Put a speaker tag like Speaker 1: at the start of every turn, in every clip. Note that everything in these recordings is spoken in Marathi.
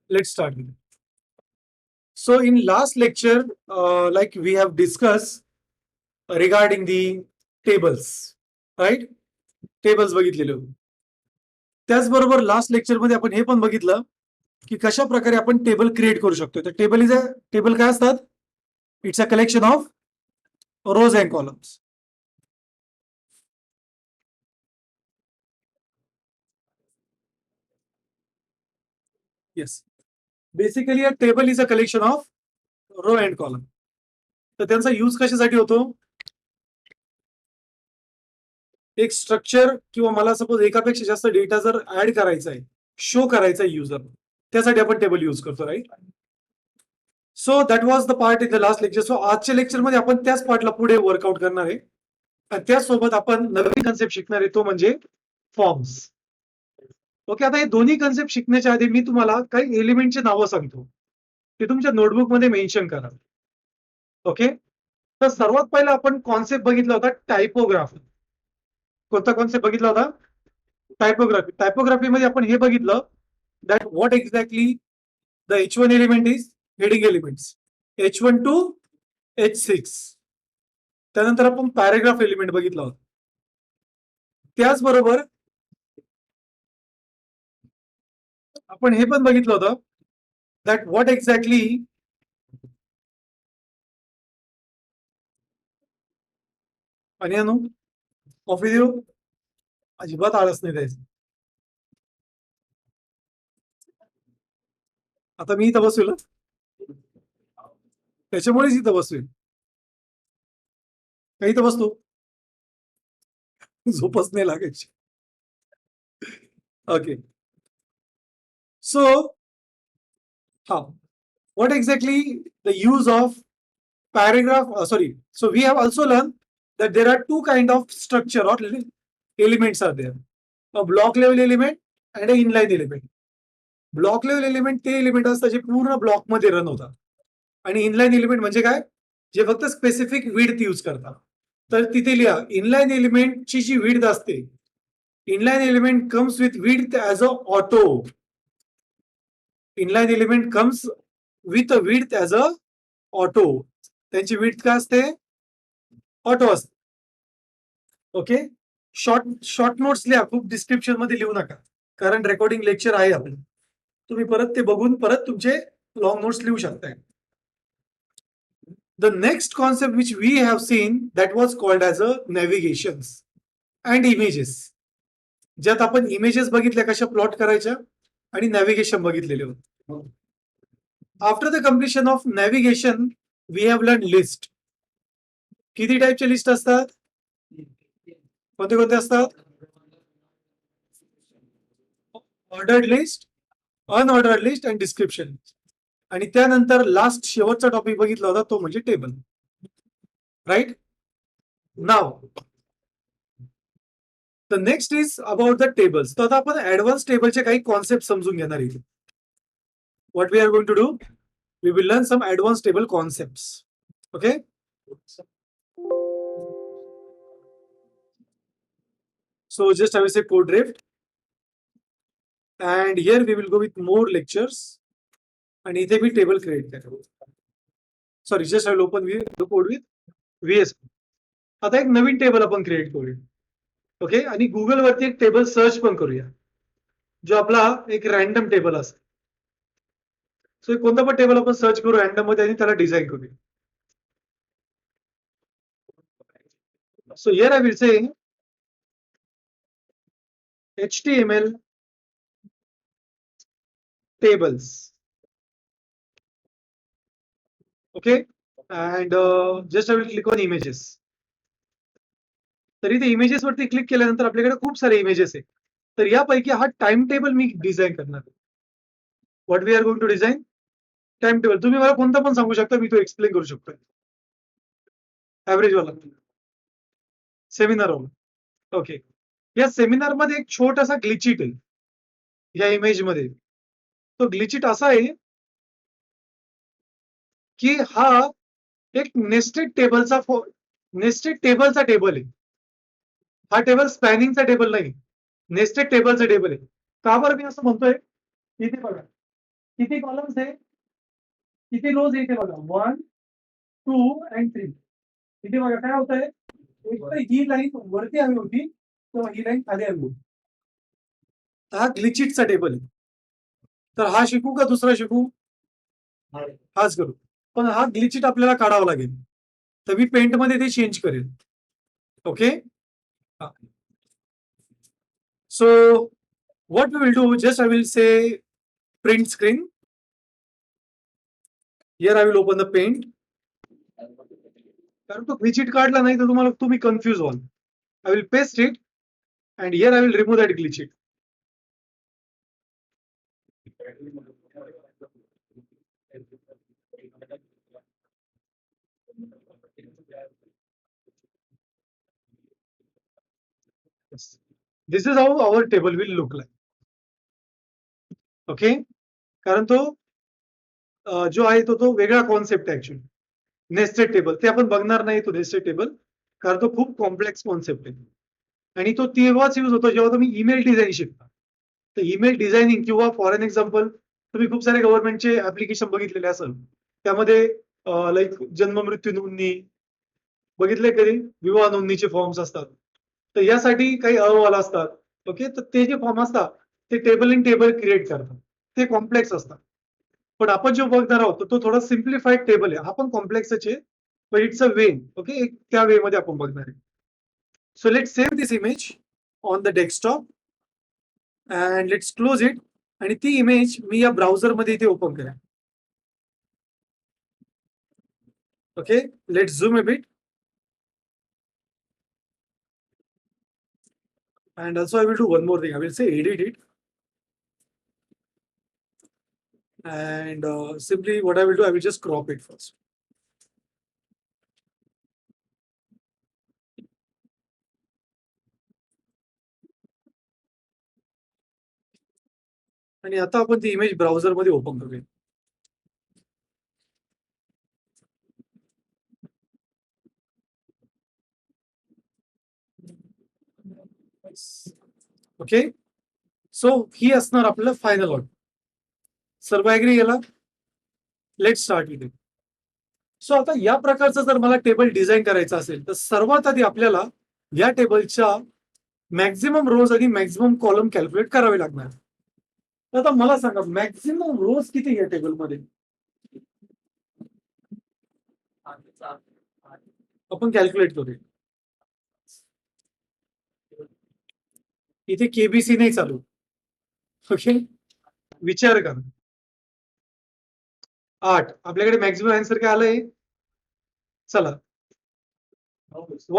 Speaker 1: let's start with it. So in last lecture, like we have discussed regarding the tables, right? Tables बघितलेले होते. त्याचबरोबर लास्ट लेक्चर मध्ये आपण हे पण बघितलं की कशा प्रकारे आपण टेबल क्रिएट करू शकतो. तर टेबल काय असतात? It's a collection of rows and columns. Yes, basically a table is a collection of row and column. तर त्यांचा यूज कशासाठी होतो? एक स्ट्रक्चर किंवा मला सपोज एकापेक्षा जास्त डेटा जर ऍड करायचा आहे, शो करायचा आहे युजर, त्यासाठी आपण टेबल यूज करतो, right? So that was the part in the last lecture. So आजच्या लेक्चरमध्ये आपण त्याच पार्टला पुढे वर्कआउट करणार आहे आणि त्याचसोबत आपण नवीन कन्सेप्ट शिकणार आहे, तो म्हणजे फॉर्म्स. ओके, आता हे दोन्ही कन्सेप्ट शिकण्याच्या आधी मी तुम्हाला काही एलिमेंटचे नावं सांगतो, ते तुमच्या नोटबुकमध्ये मेन्शन करा. ओके, तर सर्वात पहिला आपण कॉन्सेप्ट बघितला होता टायपोग्राफी. कोणता कॉन्सेप्ट बघितला होता? टायपोग्राफी. टायपोग्राफीमध्ये आपण हे बघितलं that what exactly the H1 element is heading elements H1 to H6. त्यानंतर आपण पॅरेग्राफ एलिमेंट बघितला होता. त्याचबरोबर आपण हे पण बघितलं होतं दॅट व्हॉट एक्झॅक्टली आणि कॉफी देऊ, अजिबात आळस नाही द्यायचं. आता मी इथं बसवेल, त्याच्यामुळेच इथं बसवेल. काही इथं बसतो, झोपच नाही लागायची. ओके, सो हा, what exactly the use of paragraph? Sorry, so we have also learned that there are two kind of structure or elements are there: a block level element and a inline element. Block level element ते एलिमेंट असतात जे पूर्ण ब्लॉक मध्ये रन होतात, आणि इनलाईन एलिमेंट म्हणजे काय? जे फक्त स्पेसिफिक विड्थ यूज करतात. तर तिथे लिहा, इनलाईन एलिमेंटची जी विड्थ असते, inline element comes with width as a auto. Inline element comes with a width as a auto. त्यांची विड्थ काय असते? ऑटो असते. ओके, शॉर्ट नोट्स लिहा, खूप डिस्क्रिप्शन मध्ये लिहू नका, कारण रेकॉर्डिंग लेक्चर आहे आपलं. तुम्ही परत ते बघून परत तुमचे लॉंग नोट्स लिहू शकताय. The next concept which we have seen that was called as a navigations and images. ज्यात आपण इमेजेस बघितल्या कशा प्लॉट करायच्या आणि नॅव्हिगेशन बघितलेले होते. After the completion of navigation we have learn list. किती टाईपचे लिस्ट असतात? कोणते कोणते असतात? Ordered list, unordered list and description list. आणि त्यानंतर लास्ट शेवटचा टॉपिक बघितला होता, तो म्हणजे table, right? Now the next is about the tables. तर आता आपण ऍडव्हान्स टेबलचे काही कॉन्सेप्ट समजून घेणार आहे. What we are going to do, we will learn some advance table concepts. Okay, so just I will say code drift, and here we will go with more lectures. आणि इथे मी टेबल क्रिएट करेल. Sorry, just I will open code with VS. आता एक नवीन टेबल आपण क्रिएट करूया. ओके, आणि गुगल वरती एक टेबल सर्च पण करूया, जो आपला एक रॅन्डम टेबल असेल. सो कोणता पण टेबल आपण सर्च करू रॅन्डम मध्ये आणि त्याला डिझाईन करूया. So here I will say HTML tables. Okay, and just I will click on images. तर इथे इमेजेस वरती क्लिक केल्यानंतर आपल्याकडे खूप सारे इमेजेस आहेत. तर यापैकी हा टाइम टेबल मी डिझाईन करणार. What we are going to design? Time table. तुम्ही मला कोणता पण सांगू शकता, मी तो एक्सप्लेन करू शकतो. ऍव्हरेज वाला, सेमिनार वाला. ओके, या सेमिनार मध्ये एक छोटासा ग्लिचिट आहे या इमेज मध्ये. तो ग्लिचिट असा आहे की हा एक नेस्टेड टेबलचा टेबल आहे. हा टेबल स्पॅनिंगचा टेबल नाही, नेस्टेड टेबलचा टेबल आहे. का बरं मी असं म्हणतोय? इथे बघा, किती कॉलम्स आहे, किती रोज येते बघा, 1 2 and 3. इथे बघा काय होत आहे, एक तर ही लाईन वरती हवी होती किंवा ही लाईन खाली हवी होती. हा ग्लिचिटचा टेबल आहे. तर हा शिकू का दुसरा शिकू, हाच करू. पण हा ग्लिचिट आपल्याला काढावा लागेल, तर मी पेंट मध्ये ते चेंज करेल. Okay, so what we will do, just I will say print screen. Here I will open the paint. कारण तो ग्लिचिट काढला नाही तर तुम्हाला तुम्ही कन्फ्यूज व्हाल. I will paste it and here I will remove that glitchit. Yes. This is how our table will look like. Okay, कारण तो जो आहे तो वेगळा कॉन्सेप्ट आहे ऍक्च्युली. नेस्टेड टेबल ते आपण बघणार नाही, तो नेस्टेड टेबल, कारण तो खूप कॉम्प्लेक्स कॉन्सेप्ट आहे आणि तो तेव्हाच यूज होतो जेव्हा तुम्ही ईमेल डिझाईन शिकता. तर ईमेल डिझायनिंग किंवा फॉर एन एक्झाम्पल तुम्ही खूप सारे गव्हर्नमेंटचे ऍप्लिकेशन बघितलेले असेल, त्यामध्ये लाईक जन्म मृत्यू नोंदणी बघितले कधी, विवाह नोंदणीचे फॉर्म्स असतात, तर यासाठी काही अहवाल असतात. ओके, तर ते जे फॉर्म असतात ते टेबल इन टेबल क्रिएट करतात, ते कॉम्प्लेक्स असतात. पण आपण जो बघणार आहोत तो थोडा सिम्प्लिफाईड टेबल आहे, हा पण कॉम्प्लेक्सच आहे, पण इट्स अ वे. ओके, त्या वे मध्ये आपण बघणार आहे. So let save this image on the desktop and let's close it. आणि ती इमेज मी या ब्राउझर मध्ये इथे ओपन करेन. Okay, let's zoom a bit. And also I will do one more thing. I will say edit it. And simply what I will do, I will just crop it first. आणि आता आपण ती इमेज ब्राउझर मध्ये ओपन करूया. ओके, सो ही असणार आपलं फायनल आउट. सर्व ऍग्री गेला. Let start with it. So आता या प्रकारचं जर मला टेबल डिझाईन करायचं असेल तर सर्वात आधी आपल्याला या टेबलच्या मॅक्झिमम रोज आणि मॅक्झिमम कॉलम कॅल्क्युलेट करावे लागणार. तर आता मला सांगा मॅक्झिमम रोज किती या टेबलमध्ये आपण कॅल्क्युलेट करूया. इथे केबीसी नाही चालू. ओके, विचार करा. 8 आपल्याकडे मॅक्झिमम आन्सर काय आलंय. चला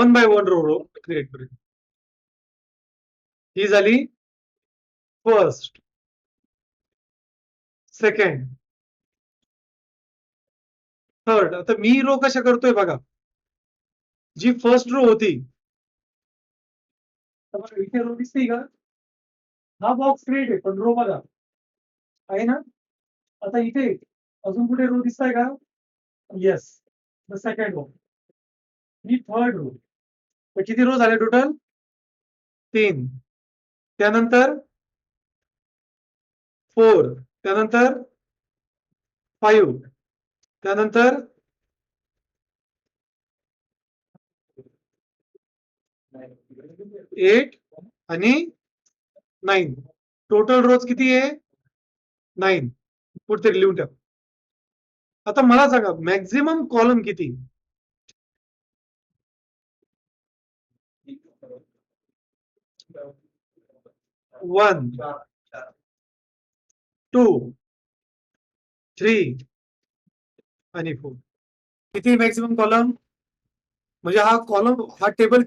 Speaker 1: 1 by 1 रो क्रिएट करूया. ही झाली फर्स्ट, सेकंड, थर्ड. आता मी रो कशा करतोय बघा. जी फर्स्ट रो होती इथे रो दिसते का, हा बॉक्स क्रिएट आहे पण रो बघा आहे ना. आता इथे अजून कुठे रो दिसताय का, येस, द सेकंड रो, ही थर्ड रो. तर किती रो झाले टोटल, 3. त्यानंतर 4, त्यानंतर 5, त्यानंतर 8 आणि 9. टोटल रोज किती आहे, 9. पुढे लिहून ठेवा. आता मला सांगा मॅक्झिमम कॉलम किती. 1 2 3 आणि 4. किती मॅक्झिमम कॉलम, म्हणजे हा कॉलम हा टेबल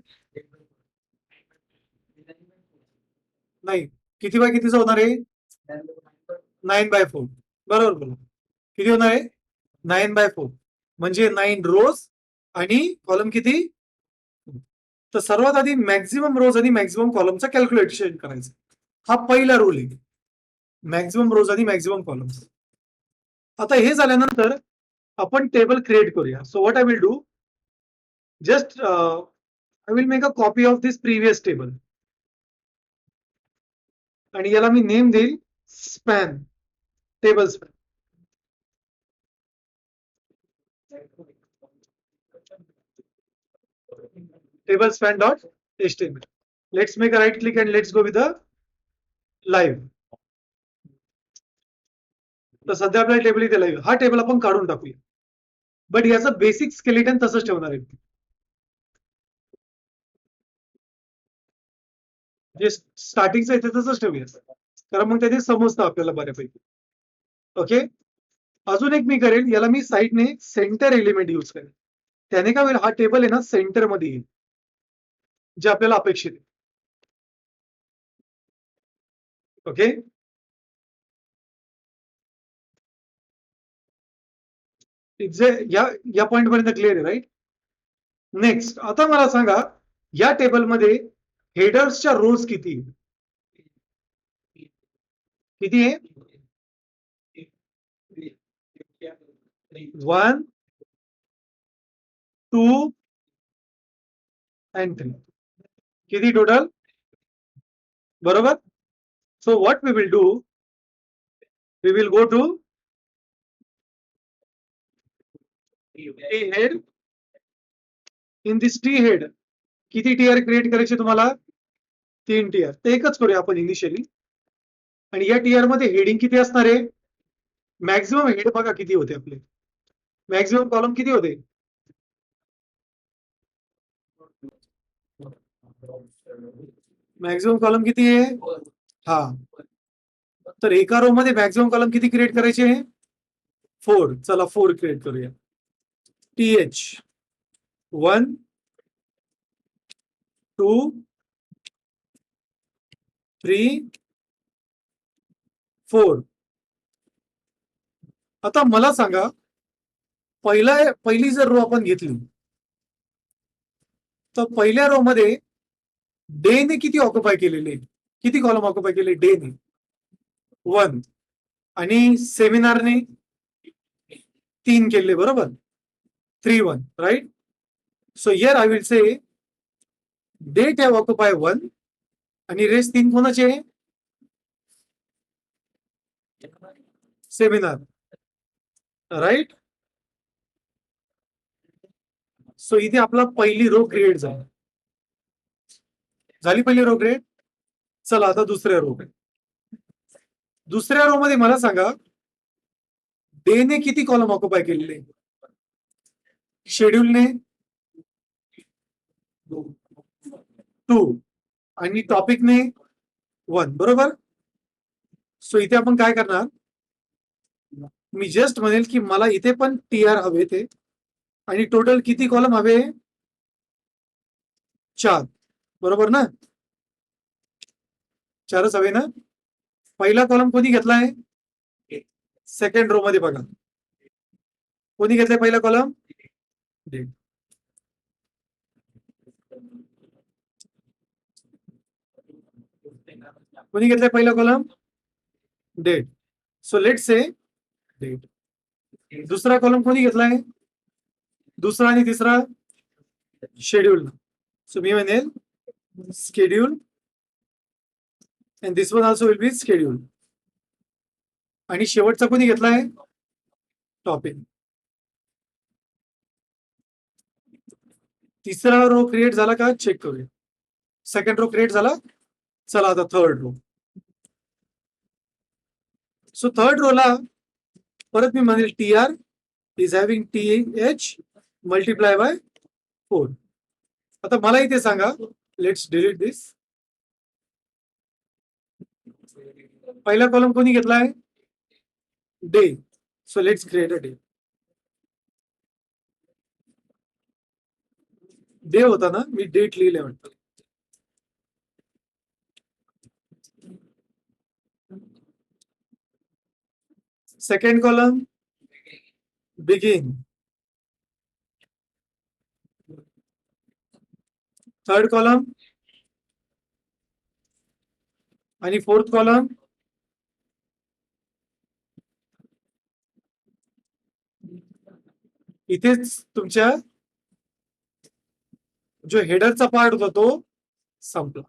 Speaker 1: नाही, किती बाय कितीचा होणार आहे, 9/4. बरोबर बोला. किती होणार आहे, 9/4. म्हणजे 9 रोज आणि कॉलम किती. तर सर्वात आधी मॅक्झिमम रोज आणि मॅक्झिमम कॉलमचा कॅल्क्युलेशन करायचं. हा पहिला रूल आहे, मॅक्झिमम रोज आणि मॅक्झिमम कॉलम. आता हे झाल्यानंतर आपण टेबल क्रिएट करूया. So what I will do, just I will make a copy of this previous table आणि याला मी नेम देईल span, table span. table span.html. Let's make a right click and let's go with the live. तर सध्या आपल्याला टेबल इथे लाईव्ह, हा टेबल आपण काढून टाकूया, बट याचं बेसिक स्केलेटन तसंच ठेवणार आहे. जे स्टार्टिंगचं आहे ते तसंच ठेवूया, कारण मग त्याने समजतं आपल्याला बऱ्यापैकी. ओके, अजून एक मी करेल, याला मी साईडने सेंटर एलिमेंट यूज करेल. त्याने काय होईल, हा टेबल आहे ना सेंटर मध्ये येईल, जे आपल्याला अपेक्षित आहे. ओके, या पॉइंट पर्यंत क्लिअर आहे, राईट? नेक्स्ट, आता मला सांगा, या टेबलमध्ये हेडर्सच्या रोज किती आहे? 1, 2 and 3. किती टोटल? बरोबर. So what we will do, we will go to T head. In this T head किती टीआर क्रिएट करायचे तुम्हाला? 3 टीआर. ते एकच करूया आपण इनिशियली. आणि या टीआर मध्ये हेडिंग किती असणार आहे? मॅक्झिमम हेड बघा किती होते आपले, मॅक्झिमम कॉलम किती होते? मॅक्झिमम कॉलम किती आहे? हा, तर एका रो मध्ये मॅक्झिमम कॉलम किती क्रिएट करायचे? 4. चला 4 क्रिएट करूया. TH 1, 2, 3, 4. आता मला सांगा, पहिली जर रो आपण घेतली, तर पहिल्या रो मध्ये डे ने किती ऑक्युपाय केलेले, किती कॉलम ऑक्युपाय केले डे ने? 1. आणि सेमिनारने 3 केले, बरोबर? 3, 1, right? So here I will say date have occupy 1 आणि रेस्ट 3 कोणाचे? Seminar, right? सो इथे आपला पहिली रो क्रिएट झाली पहिली रो क्रिएट. चला आता दुसऱ्या रो. दुसऱ्या रो मध्ये मला सांगा, डे ने किती कॉलम ऑक्युपाय केलेले? शेड्यूलने 2 आणि टॉपिकने 1, बरोबर? सो इथे आपण काय करणार, मी जस्ट म्हणेल की मला इथे पण टीआर हवे ते, आणि टोटल किती कॉलम हवे? 4, बरोबर ना? 4च हवे ना? पहिला कॉलम कोणी घेतलाय? सेकंड रो मध्ये बघा, कोणी घेतलाय पहिला कॉलम? डेट. कोणी घेतलाय पहिला column? Date. So let's say date. दुसरा कॉलम कोणी घेतलाय? दुसरा आणि तिसरा शेड्यूल. सो मी म्हणेल schedule and this one also will be schedule. आणि शेवटचा कोणी घेतलाय? टॉपिक. तिसरा रो क्रिएट झाला का चेक करूया. सेकंड रो क्रिएट झाला. चला आता थर्ड रो. सो थर्ड रोला परत मी म्हणेल TR is having TH multiply by 4. आता मला इथे सांगा, लेट्स डिलीट दिस. पहिला कॉलम कोणी घेतलाय? Day. So let's create a day. Day होता ना, मी डेट लिहिले वाटतं. Second column begin. Third column आणि फोर्थ कॉलम इथेच तुमच्या जो हेडरचा पार्ट होता तो संपला.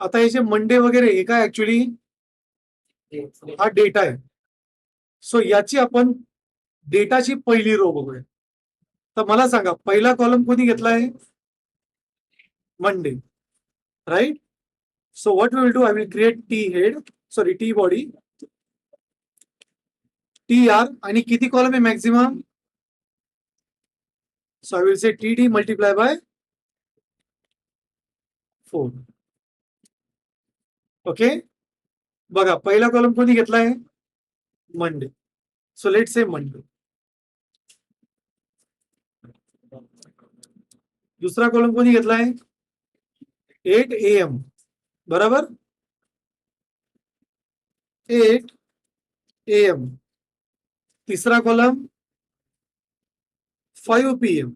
Speaker 1: आता हे जे मंडे वगैरे हे काय ऍक्च्युली हा डेटा आहे. सो याची आपण डेटाची पहिली रो बघूया. तर मला सांगा, पहिला कॉलम कोणी घेतलाय? Monday, right? So what we will do, I will create T body, TR, आणि किती column आहे maximum? So I will say TD multiply by 4. Okay, बघा पहिला कॉलम कोणी घेतलाय? Monday. So let say Monday. दुसरा कॉलम कोणी घेतलाय? 8 AM, बरोबर? 8 AM. तिसरा कॉलम 5 PM.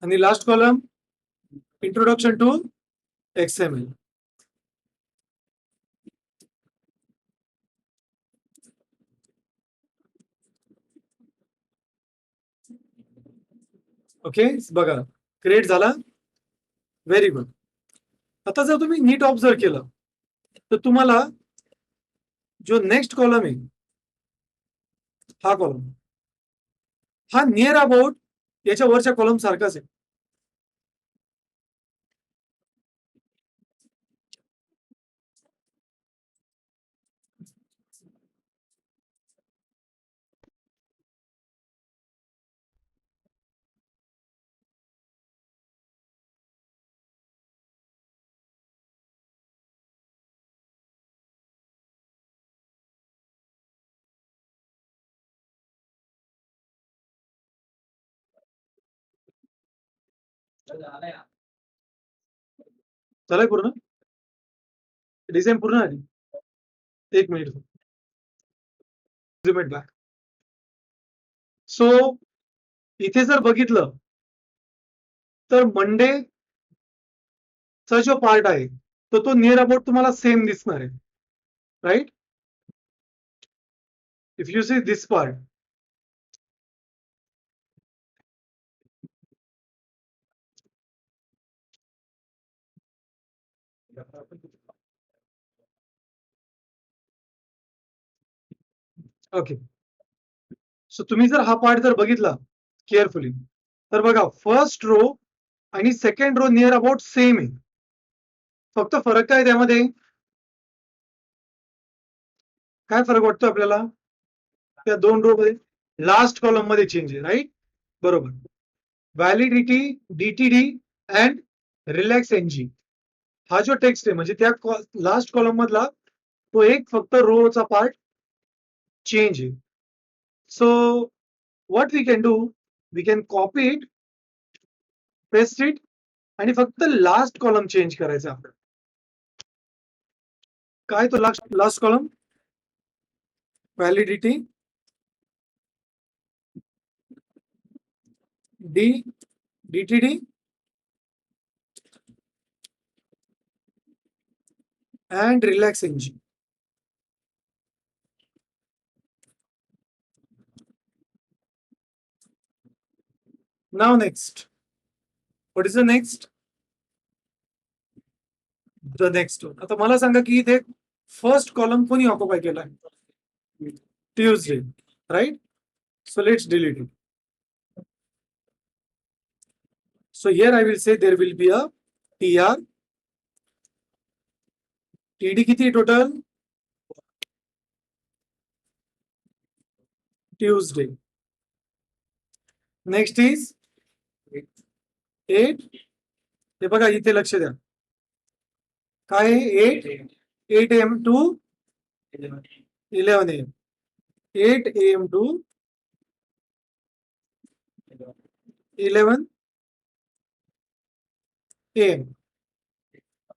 Speaker 1: आणि last column introduction to XML. Okay, बघा क्रिएट झाला. Very good. आता जर तुम्ही नीट ऑब्झर्व केलं तर तुम्हाला जो नेक्स्ट कॉलम आहे, हा कॉलम, हा नियर अबाउट याच्या वरच्या कॉलम सारखाच आहे. झालंय पूर्ण? डिझाईन पूर्ण आली? एक मिनिट. बॅक. सो इथे जर बघितलं तर मंडे चा जो पार्ट आहे तो नियर अबाउट तुम्हाला सेम दिसणार आहे, right? If you see this part, okay. So तुम्ही जर हा पार्ट जर बघितला केअरफुली तर बघा फर्स्ट रो आणि second row near about same आहे. फक्त फरक काय त्यामध्ये? काय फरक वाटतो आपल्याला त्या दोन रो मध्ये? लास्ट कॉलम मध्ये चेंज आहे, राईट? बरोबर. Validity, DTD and relax NG हा जो टेक्स्ट आहे म्हणजे त्या लास्ट कॉलम मधला तो एक फक्त रोचा पार्ट चेंज आहे. So what we can do, we can copy it, paste it आणि फक्त लास्ट कॉलम चेंज करायचा आपण. काय तो last column? Validity, DTD and relax NG. Now next, what is the next? The next one. आता मला सांगा की इथे फर्स्ट कॉलम कोणी ऑक्युपाय केला? Tuesday, right? So let's delete it. So here I will say there will be a TR. TD किती टोटल? Tuesday. Next is 8. हे बघा इथे लक्ष द्या. काय 8 AM to 11 AM. 8 AM to 11 AM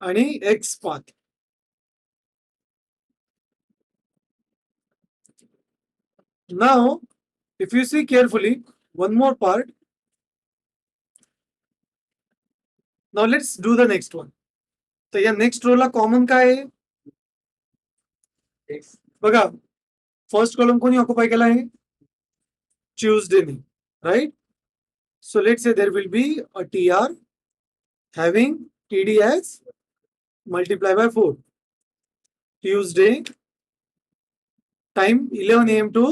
Speaker 1: आणि X path. Now, if you see carefully, one more part. Now let's do the next one. तर या नेक्स्ट रोला कॉमन काय आहे? बघा फर्स्ट कॉलम कोणी ऑक्युपाय केला आहे? ट्यूजडेने, right? So let's say there will be a TR having TD as multiply by 4. Tuesday time 11 AM to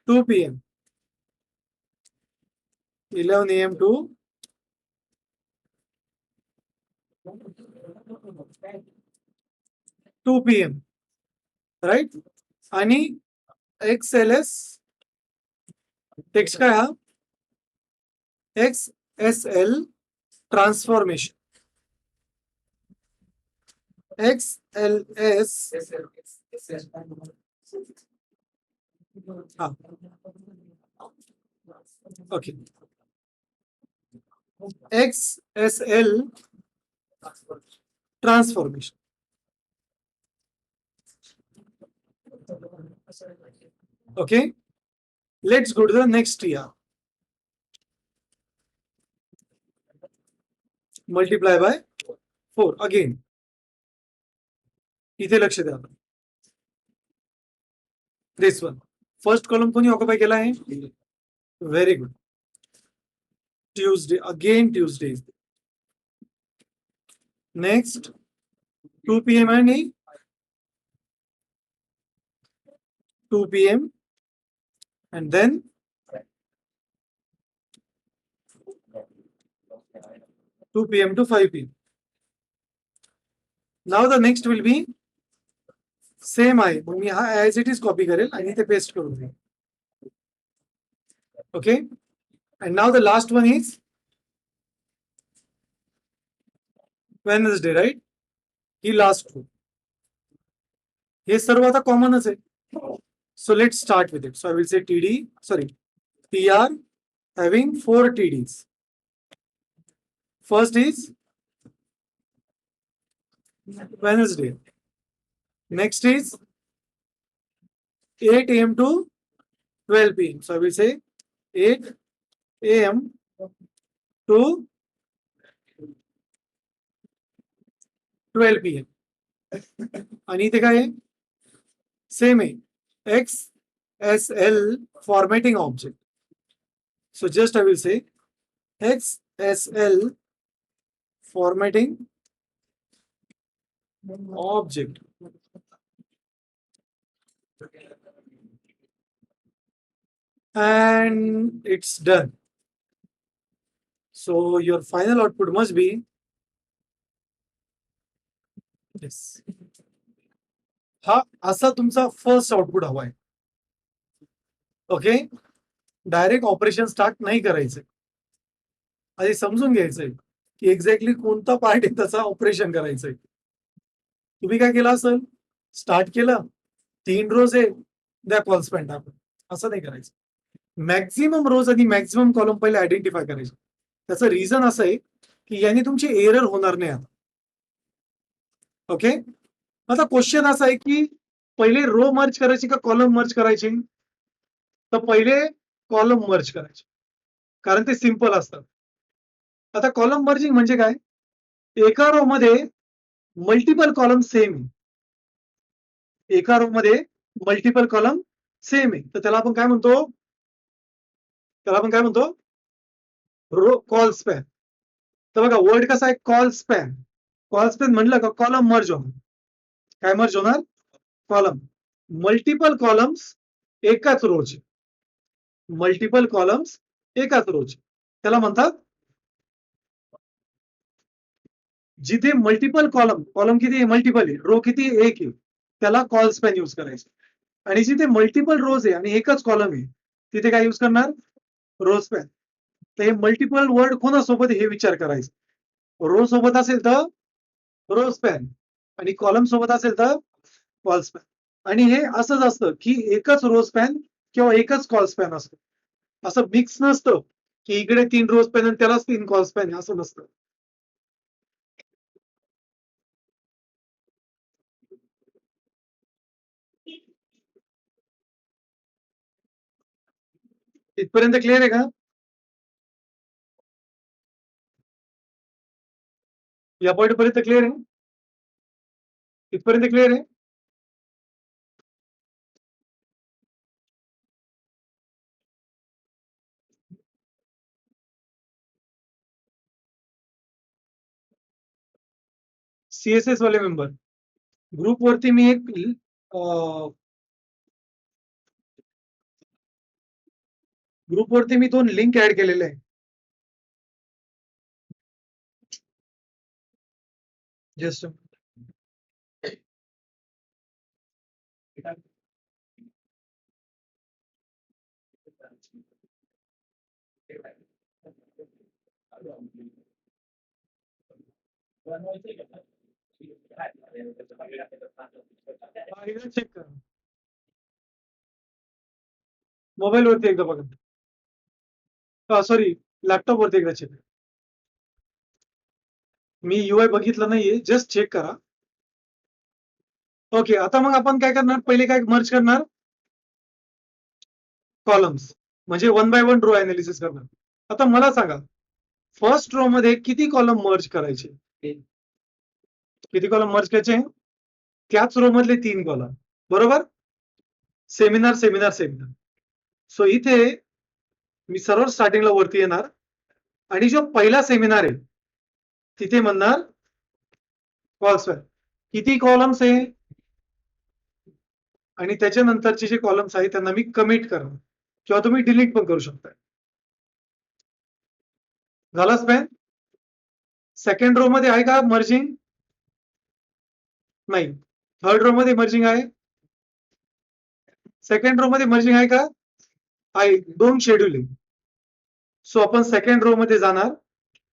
Speaker 1: 2 p.m. 11 a.m. to 2 p.m. Right. आणि XLS टेक्स्ट काय हा XSL ट्रान्सफॉर्मेशन. XLS हा okay. XSL transformation. Okay, let's go to the next year. Multiply by 4 again. इथे लक्ष द्या. This one first column कोणी ऑक्युपाय केला आहे? Very good. Tuesday, again Tuesday. Next 2 p.m. आणि 2 p.m. and then 2 p.m. to 5 p.m. Now the next will be same आहे. मग मी हा as it is कॉपी करेल आणि इथे पेस्ट करून देईल. Okay, and now the last one is Wednesday, right? ही लास्ट रो. हे सर्व आता कॉमनच आहे. So let's start with it. So I will say TR having 4 TDs. First is Wednesday. Next is 8 a.m. to 12 p.m. So I will say 8 a.m. to 12 p.m. आणि इथे काय आहे? सेम आहे. XSL formatting object. So just I will say XSL formatting object. And it's done. So your final output must be this. हा असा तुमचा फर्स्ट आउटपुट हवाय. ओके, डायरेक्ट ऑपरेशन स्टार्ट नाही करायचंय. आधी समजून घ्यायचंय की एक्झॅक्टली कोणता पार्ट आहे त्याचा ऑपरेशन करायचंय. तुम्ही काय केलं असेल, स्टार्ट केलं, 3 रोज आहे, द्या कॉल स्पॅन टाकून. असं नाही करायचं. मॅक्झिमम रोज आणि मॅक्झिमम कॉलम पहिले आयडेंटिफाय करायचे. त्याचं रिझन असं आहे की याने तुमची एरर होणार नाही आता. ओके, आता क्वेश्चन असा आहे की पहिले रो मर्ज करायची का कॉलम मर्ज करायची? तर पहिले कॉलम मर्ज करायचे, कारण ते सिंपल असतात. आता कॉलम मर्जिंग म्हणजे काय? एका रो मध्ये मल्टिपल कॉलम सेम आहे. एका रो मध्ये मल्टिपल कॉलम सेम आहे, तर त्याला आपण काय म्हणतो? Row col span. तर बघा वर्ड कसा आहे? Call span. कॉल स्पॅन म्हणलं का कॉलम मर्ज होणार. काय मर्ज होणार? कॉलम. मल्टिपल कॉलम्स एकाच रोचे. मल्टिपल कॉलम्स एकाच रोचे त्याला म्हणतात. जिथे मल्टिपल कॉलम किती आहे? मल्टिपल आहे. रो किती? एक आहे. त्याला कॉल स्पॅन यूज करायचं. आणि जिथे मल्टिपल रोज आहे आणि एकच कॉलम आहे तिथे काय यूज करणार? Row span. तर हे मल्टिपल वर्ड कोणासोबत हे विचार करायचं. रो सोबत असेल तर रो स्पॅन आणि कॉलम सोबत असेल तर कॉल स्पॅन. आणि हे असंच असतं की एकच रो स्पॅन किंवा एकच कॉल स्पॅन असतं. असं मिक्स नसतं की इकडे 3 रो स्पॅन आणि त्यालाच 3 कॉल स्पॅन, असं नसतं. इथपर्यंत क्लिअर आहे का? या पॉइंट पर्यंत क्लिअर आहे? इथपर्यंत क्लिअर आहे? CSS वाले मेंबर ग्रुप वरती मी एक ग्रुपवरती मी 2 लिंक ऍड केलेले आहे. जस्ट चेक करा. मोबाईल वरती एकदा बघा. सॉरी, लॅपटॉप वरती एकदा चेक. मी UI बघितलं नाहीये, जस्ट चेक करा. ओके, आता मग आपण काय करणार, पहिले काय मर्ज करणार, कॉलम्स, म्हणजे 1 बाय 1 रो अनालिसिस करणार. आता मला सांगा, फर्स्ट रो मध्ये किती कॉलम मर्ज करायचे, किती कॉलम मर्ज करायचे, त्याच रो मधले 3 कॉलम, बरोबर. Seminar seminar seminar. सो इथे मी सर्व स्टार्टिंगला वरती येणार आणि जो पहिला सेमिनार आहे तिथे म्हणणार कॉल्स, किती कॉलम्स आहे आणि त्याच्यानंतरचे जे कॉलम्स आहेत त्यांना मी कमिट करणार किंवा तुम्ही डिलीट पण करू शकता. झाला स्पॅन. सेकंड रो मध्ये आहे का मर्जिंग, नाही. थर्ड रो मध्ये मर्जिंग आहे, सेकंड रो मध्ये मर्जिंग आहे का, आहे. 2 शेड्यूल आहे. सो आपण सेकंड रो मध्ये जाणार,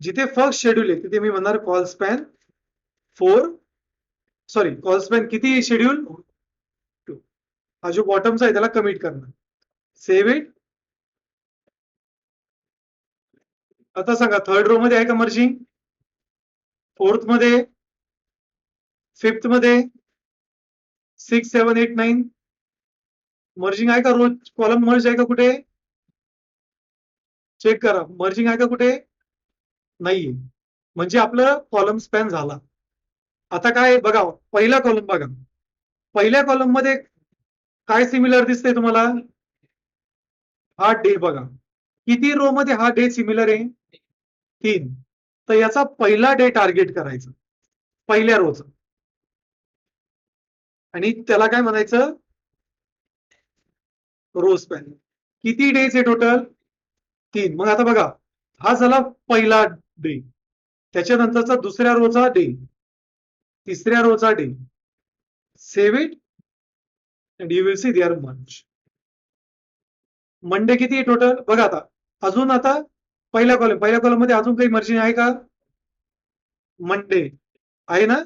Speaker 1: जिथे फर्स्ट शेड्यूल आहे तिथे मी म्हणणार call span 4, sorry call span किती शेड्यूल 2. हा जो बॉटमचा आहे त्याला कमिट करणार, सेव्ह इट. आता सांगा थर्ड रो मध्ये आहे का मर्जिंग, फोर्थ मध्ये, फिफ्थ मध्ये, 6, 7, 8, 9 मर्जिंग आहे का, रोज कॉलम मर्ज आहे का कुठे, चेक करा. मर्जिंग आहे का कुठे, नाहीये. म्हणजे आपलं कॉलम स्पॅन झाला. आता काय बघा, पहिला कॉलम बघा, पहिल्या कॉलम मध्ये काय सिमिलर दिसतंय तुम्हाला, हा डे बघा. किती रो मध्ये हा डे सिमिलर आहे, 3. तर याचा पहिला डे टार्गेट करायचा, पहिल्या रोज, आणि त्याला काय म्हणायचं, रो स्पॅन. किती डेज आहे टोटल, 3. मग आता बघा, हा झाला पहिला डे, त्याच्यानंतरचा दुसऱ्या रोचा डे, तिसऱ्या रोचा day, save it and you will see there merge. Monday किती आहे टोटल बघा. आता अजून आता पहिल्या कॉलम मध्ये अजून काही मर्जिंग आहे का, मंडे आहे ना,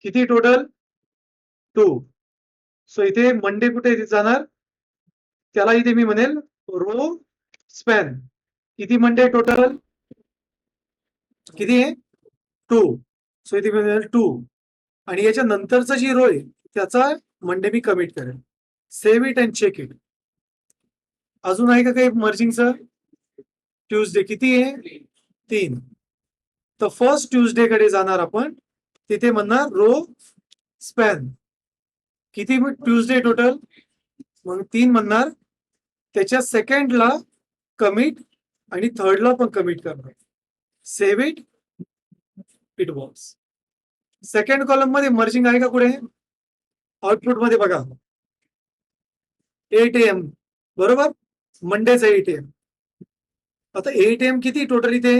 Speaker 1: किती टोटल 2. सो इथे मंडे कुठे जाणार, त्याला इथे मी म्हणेल रो स्पॅन. किती मंडे टोटल, किती आहे 2. सो इथे मी म्हणेल 2, आणि याच्या नंतरचा जी रो आहे त्याचा मंडे मी कमिट करेल. Save it and check it. अजून आहे का काही मर्जिंगचं, ट्यूजडे किती आहे 3. तर फर्स्ट ट्यूजडे कडे जाणार आपण, तिथे म्हणणार रो स्पॅन, किती ट्यूजडे टोटल, मग 3 म्हणणार. त्याच्या सेकंडला कमिट आणि थर्डला पण कमिट करणार, save it, it works. Second column मध्ये मर्जिंग आहे का पुढे, आउटपुट मध्ये बघा 8 AM, बरोबर, मंडेचं 8 AM. आता 8 AM किती टोटल इथे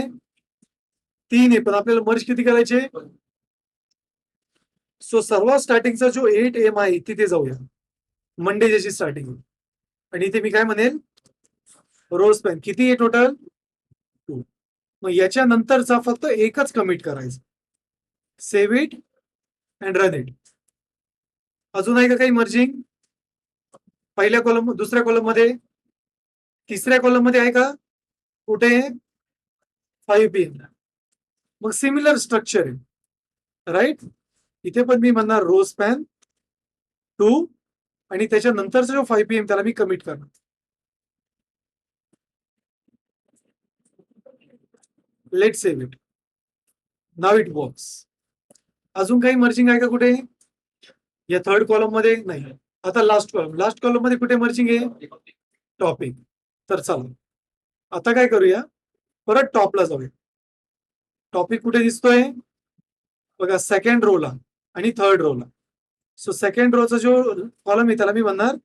Speaker 1: 3 आहे, पण आपल्याला मर्ज किती करायचे. सो सर्वात स्टार्टिंगचा जो 8 AM आहे तिथे जाऊया, मंडे ज्याची स्टार्टिंग, आणि इथे मी काय म्हणेल रो स्पॅन किती आहे टोटल 2. मग याच्या नंतरचा फक्त एकच कमिट करायचं, save it and run it. अजून आहे का काही मर्जिंग, पहिल्या कॉलम, दुसऱ्या कॉलम मध्ये, तिसऱ्या कॉलम मध्ये आहे का कुठे, 5 PM. मग सिमिलर स्ट्रक्चर आहे, राईट. इथे पण मी म्हणणार रो स्पॅन 2, आणि त्याच्या नंतरचा जो 5 PM त्याला मी कमिट करणार. Let save it, now it works. अजून काही मर्जिंग आहे का कुठे, या थर्ड कॉलम मध्ये नाही. आता लास्ट कॉलम मध्ये कुठे मर्जिंग आहे, टॉपिक. तर चला आता काय करूया, परत टॉपला जाऊया. टॉपिक कुठे दिसतोय बघा, सेकंड रोला आणि थर्ड रोला. सो सेकंड रोचा जो कॉलम आहे त्याला मी म्हणणार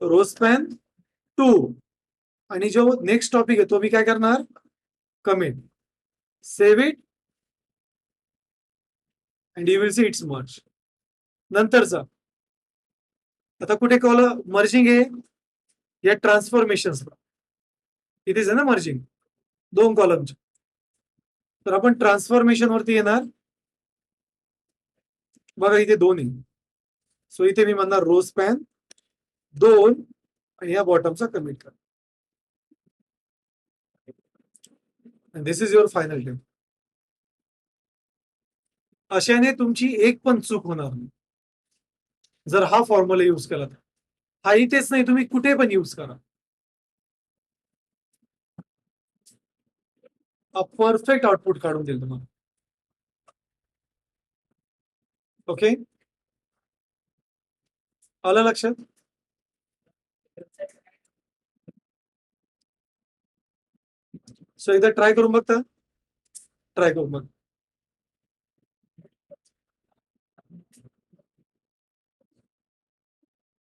Speaker 1: रो स्पॅन 2, आणि जो नेक्स्ट टॉपिक आहे तो मी काय करणार, comment, save it and you will see it's merge. नंतरचा आता कुठे मर्जिंग आहे या ट्रान्सफॉर्मेशन, इथेच आहे ना मर्जिंग, 2 कॉलमचे. तर आपण ट्रान्सफॉर्मेशन वरती येणार. बघा इथे 2 आहे, सो इथे मी म्हणणार रो स्पॅन 2 आणि या बॉटमचा कमिट करा. दिस इज युअर फायनल टेम. अशाने तुमची एक पण चूक होणार नाही जर हा फॉर्म्युला युज केला तर. हा इथेच नाही, तुम्ही कुठे पण युज करा. परफेक्ट आउटपुट काढून देईल तुम्हाला. ओके, आलं लक्षात? सो एकदा ट्राय करून बघता, ट्राय करून बघ.